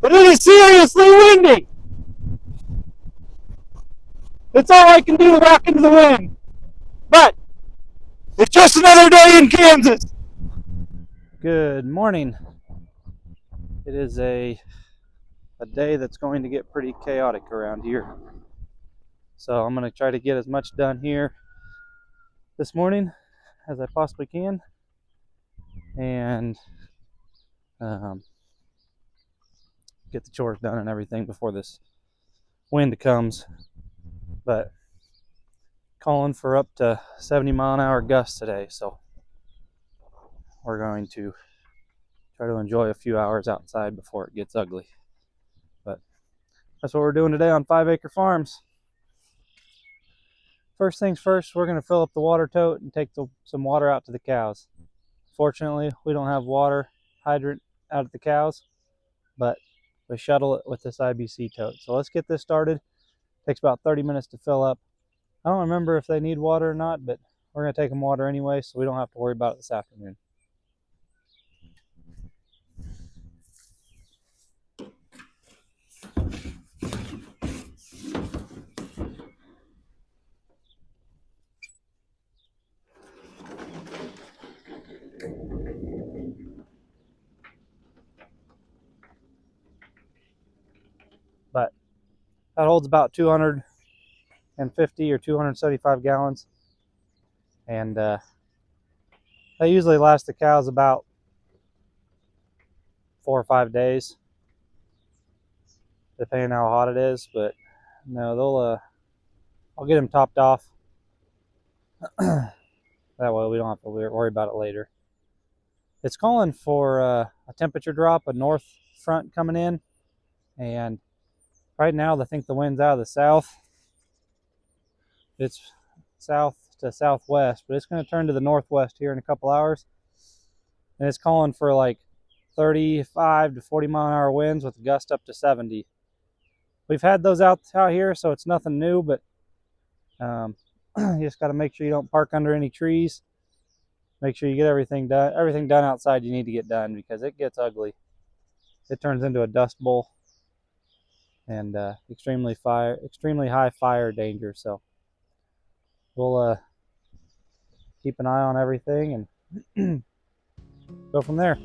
but it is seriously windy. That's all I can do to rock into the wind. But it's just another day in Kansas. Good morning. It is a day that's going to get pretty chaotic around here. So I'm going to try to get as much done here this morning as I possibly can, and get the chores done and everything before this wind comes. But calling for up to 70-mile-an-hour gusts today, so we're going to try to enjoy a few hours outside before it gets ugly. But that's what we're doing today on 5 Acre Farms. First things first, we're going to fill up the water tote and take some water out to the cows. Fortunately, we don't have water hydrant out at the cows, but we shuttle it with this IBC tote. So let's get this started. It takes about 30 minutes to fill up. I don't remember if they need water or not, but we're going to take them water anyway, so we don't have to worry about it this afternoon. But that holds about 250 or 275 gallons, and they usually last the cows about 4 or 5 days, depending on how hot it is. But no, I'll get them topped off. That way we don't have to worry about it later. It's calling for a temperature drop, a north front coming in, and right now I think the wind's out of the south. It's south to southwest, but it's going to turn to the northwest here in a couple hours, and it's calling for like 35 to 40-mile-an-hour winds with a gust up to 70. We've had those out here, so it's nothing new, but you just got to make sure you don't park under any trees. Make sure you get everything done outside you need to get done, because it gets ugly. It turns into a dust bowl, and extremely high fire danger. So we'll keep an eye on everything and go from there.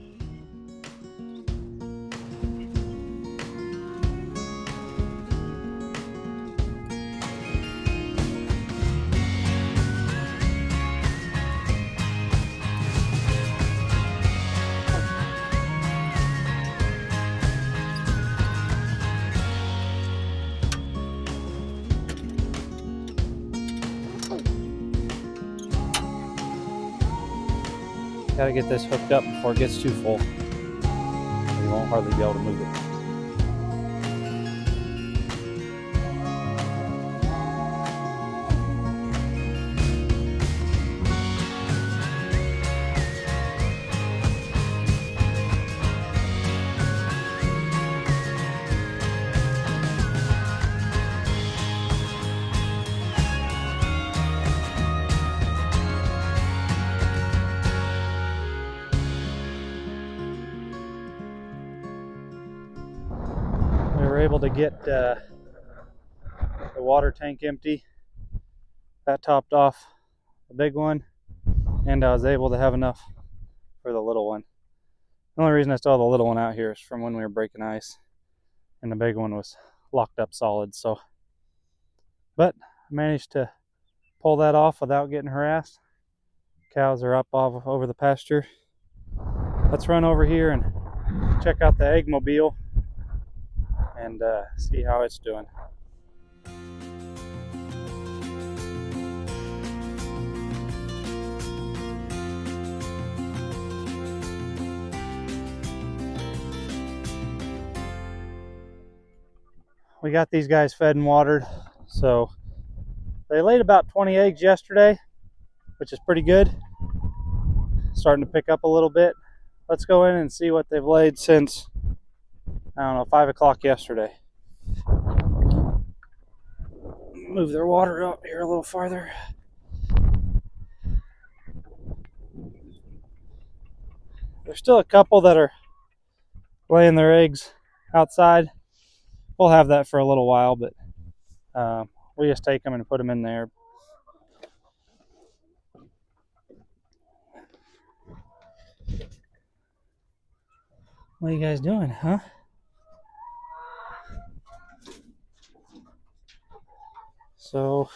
Got to get this hooked up before it gets too full. You won't hardly be able to move it. We were able to get the water tank empty. That topped off the big one, and I was able to have enough for the little one. The only reason I still have the little one out here is from when we were breaking ice, and the big one was locked up solid. So, but I managed to pull that off without getting harassed. Cows are up over the pasture. Let's run over here and check out the egg mobile and see how it's doing. We got these guys fed and watered, so they laid about 20 eggs yesterday, which is pretty good. Starting to pick up a little bit. Let's go in and see what they've laid since, I don't know, 5 o'clock yesterday. Move their water up here a little farther. There's still a couple that are laying their eggs outside. We'll have that for a little while, but we just take them and put them in there. What are you guys doing, huh? So,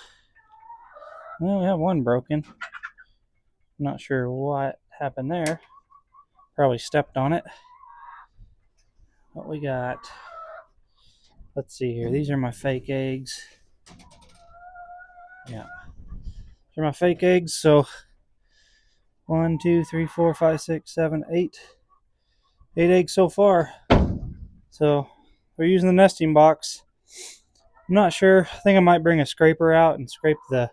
well, we have one broken. I'm not sure what happened there. Probably stepped on it. What we got? Let's see here. These are my fake eggs. Yeah. These are my fake eggs. So 1, 2, 3, 4, 5, 6, 7, 8. 8 eggs so far. So we're using the nesting box. I'm not sure. I think I might bring a scraper out and scrape the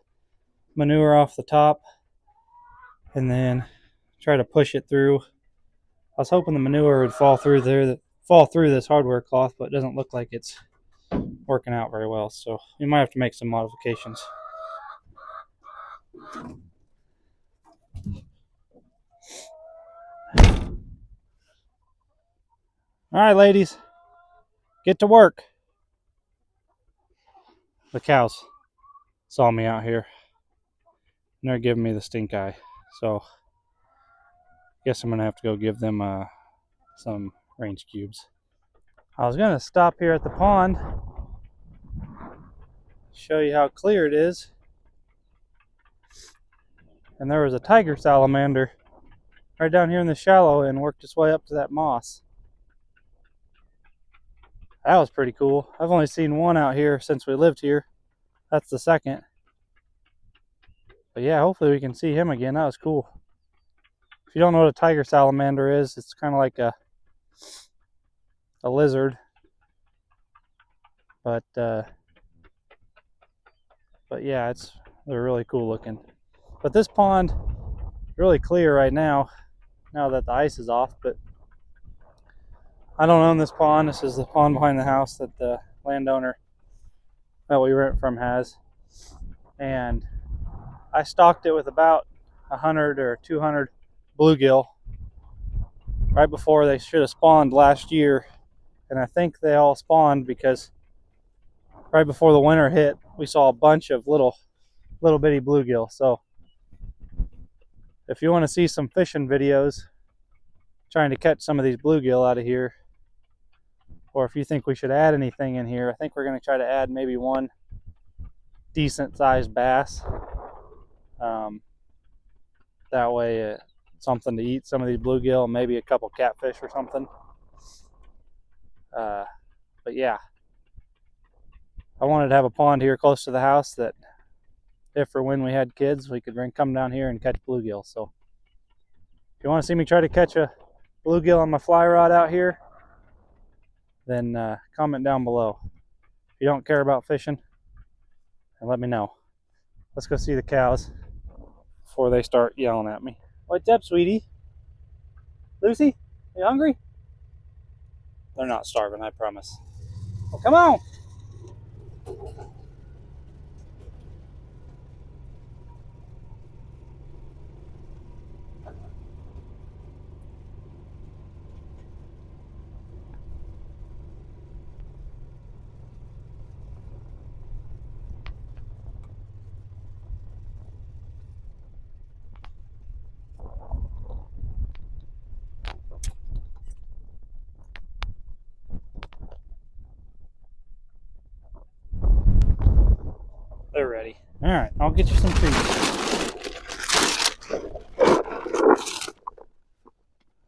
manure off the top and then try to push it through. I was hoping the manure would fall through this hardware cloth, but it doesn't look like it's working out very well. So we might have to make some modifications. All right, ladies, get to work. The cows saw me out here and they're giving me the stink eye. So guess I'm gonna have to go give them some range cubes. I was gonna stop here at the pond, show you how clear it is. And there was a tiger salamander right down here in the shallow and worked its way up to that moss. That was pretty cool. I've only seen one out here since we lived here. That's the second. But yeah, hopefully we can see him again. That was cool. If you don't know what a tiger salamander is, it's kind of like a lizard. But yeah, they're really cool looking. But this pond really clear right now that the ice is off. But I don't own this pond. This is the pond behind the house that the landowner that we rent from has. And I stocked it with about 100 or 200 bluegill right before they should have spawned last year. And I think they all spawned because right before the winter hit, we saw a bunch of little bitty bluegill. So if you want to see some fishing videos trying to catch some of these bluegill out of here, or if you think we should add anything in here, I think we're going to try to add maybe one decent sized bass. That way something to eat some of these bluegill, maybe a couple catfish or something. But yeah, I wanted to have a pond here close to the house that if or when we had kids, we could come down here and catch bluegill. So if you want to see me try to catch a bluegill on my fly rod out here, then comment down below. If you don't care about fishing, then let me know. Let's go see the cows before they start yelling at me. What's up, sweetie? Lucy, are you hungry? They're not starving, I promise. Well, come on. They're ready. All right, I'll get you some treats.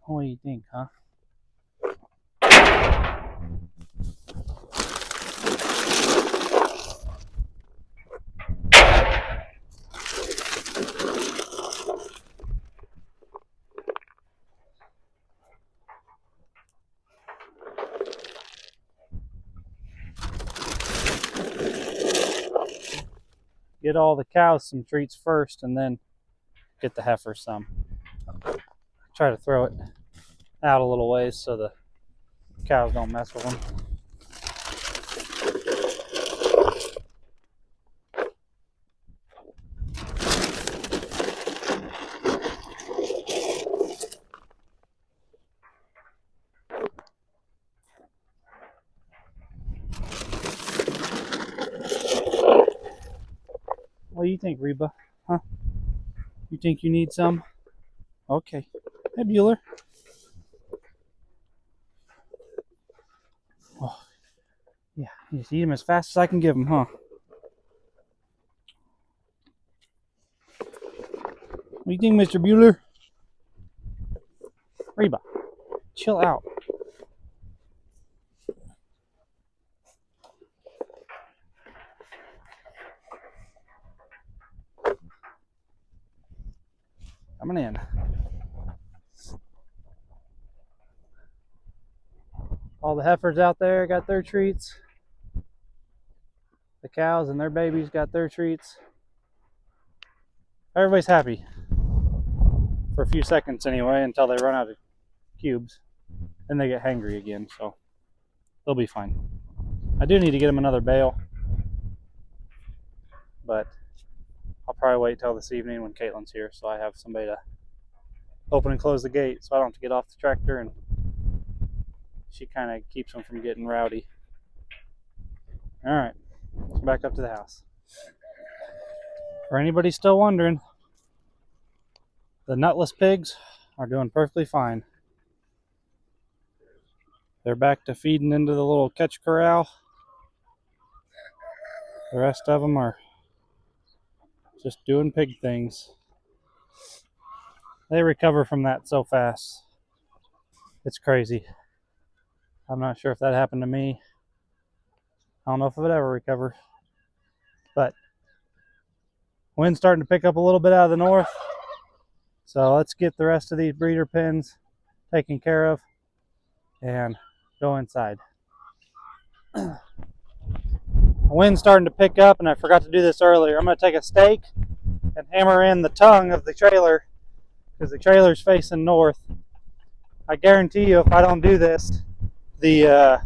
What do you think, huh? Get all the cows some treats first and then get the heifers some. Try to throw it out a little ways so the cows don't mess with them. do you think, Reba? Huh? You think you need some? Okay. Hey, Bueller. Oh, yeah. Just eat them as fast as I can give them, huh? What do you think, Mr. Bueller? Reba, chill out. Coming in. All the heifers out there got their treats. The cows and their babies got their treats. Everybody's happy. For a few seconds anyway, until they run out of cubes. Then they get hangry again, so they'll be fine. I do need to get them another bale, but I'll probably wait till this evening when Caitlin's here, so I have somebody to open and close the gate so I don't have to get off the tractor, and she kind of keeps them from getting rowdy. Alright, let's go back up to the house. For anybody still wondering, the nutless pigs are doing perfectly fine. They're back to feeding into the little catch corral. The rest of them are just doing pig things. They recover from that so fast. It's crazy. I'm not sure if that happened to me. I don't know if it would ever recover. But wind's starting to pick up a little bit out of the north. So let's get the rest of these breeder pens taken care of and go inside. The wind's starting to pick up, and I forgot to do this earlier. I'm going to take a stake and hammer in the tongue of the trailer because the trailer's facing north. I guarantee you, if I don't do this, if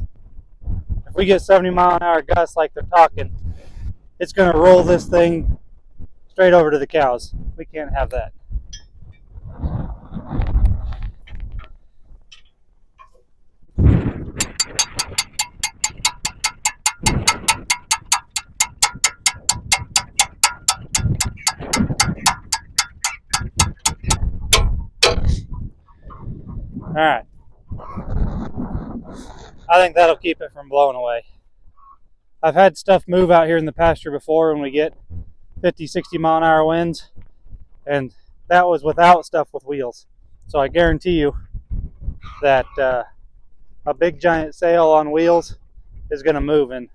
we get 70-mile-an-hour gusts like they're talking, it's going to roll this thing straight over to the cows. We can't have that. Alright. I think that'll keep it from blowing away. I've had stuff move out here in the pasture before when we get 50, 60-mile-an-hour winds, and that was without stuff with wheels. So I guarantee you that a big giant sail on wheels is going to move in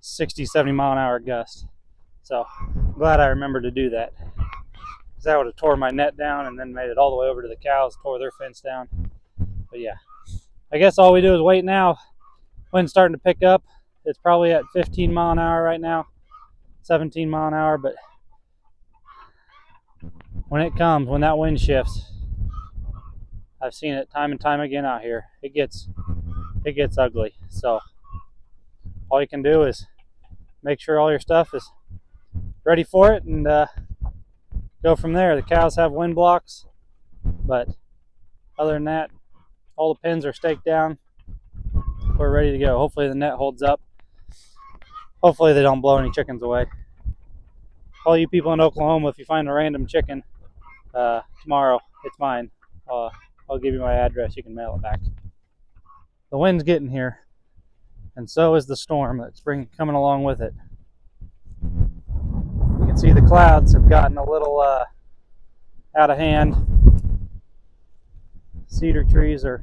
60, 70-mile-an-hour gusts. So I'm glad I remembered to do that, because that would have tore my net down and then made it all the way over to the cows, tore their fence down. But yeah, I guess all we do is wait now. Wind's starting to pick up. It's probably at 15 mile an hour right now, 17 mile an hour, but when it comes, when that wind shifts, I've seen it time and time again out here. It gets ugly. So all you can do is make sure all your stuff is ready for it and go from there. The cows have wind blocks, but other than that, all the pins are staked down. We're ready to go. Hopefully the net holds up. Hopefully they don't blow any chickens away. All you people in Oklahoma, if you find a random chicken tomorrow, it's mine. I'll give you my address. You can mail it back. The wind's getting here, and so is the storm that's coming along with it. You can see the clouds have gotten a little out of hand. Cedar trees are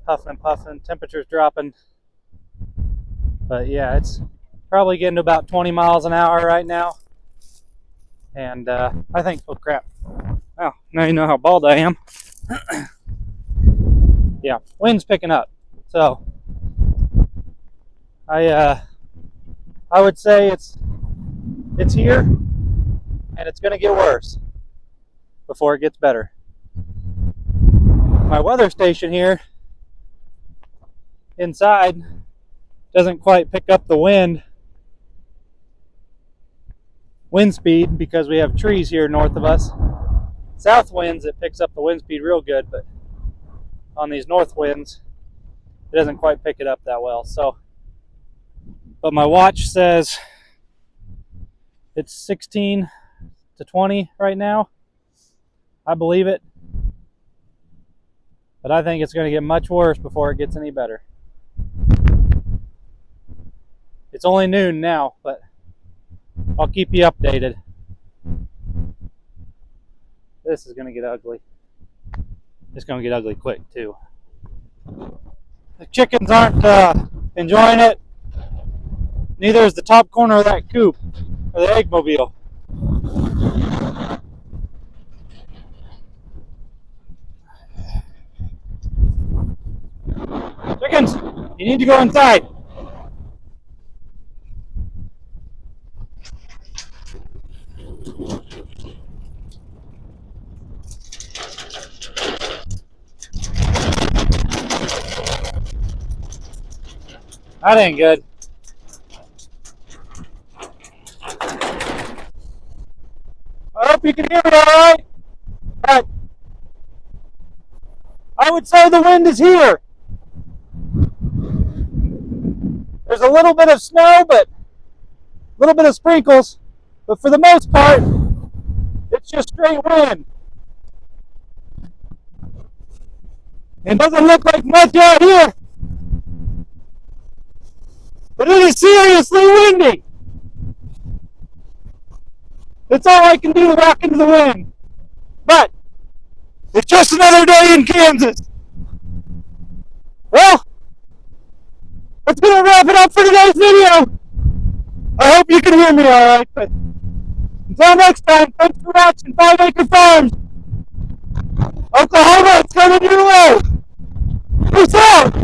huffing and puffing. Temperature's dropping. But yeah, it's probably getting to about 20 miles an hour right now. And I think, oh crap. Well, now you know how bald I am. Yeah, wind's picking up. So I would say it's here, and it's going to get worse before it gets better. My weather station here inside doesn't quite pick up the wind speed because we have trees here north of us. South winds, it picks up the wind speed real good, but on these north winds, it doesn't quite pick it up that well. So, but my watch says It's 16 to 20 right now. I believe it. But I think it's going to get much worse before it gets any better. It's only noon now, but I'll keep you updated. This is going to get ugly. It's going to get ugly quick, too. The chickens aren't enjoying it. Neither is the top corner of that coop, or the egg mobile. Chickens, you need to go inside. That ain't good. I hope you can hear me all right. But I would say the wind is here. There's a little bit of snow, but a little bit of sprinkles. But for the most part, it's just straight wind. It doesn't look like much out here, but it is seriously windy. That's all I can do to rock into the wind. But it's just another day in Kansas. Well, that's going to wrap it up for today's video. I hope you can hear me all right. But until next time, thanks for watching 5 Acre Farms. Oklahoma, it's coming your way. Peace out.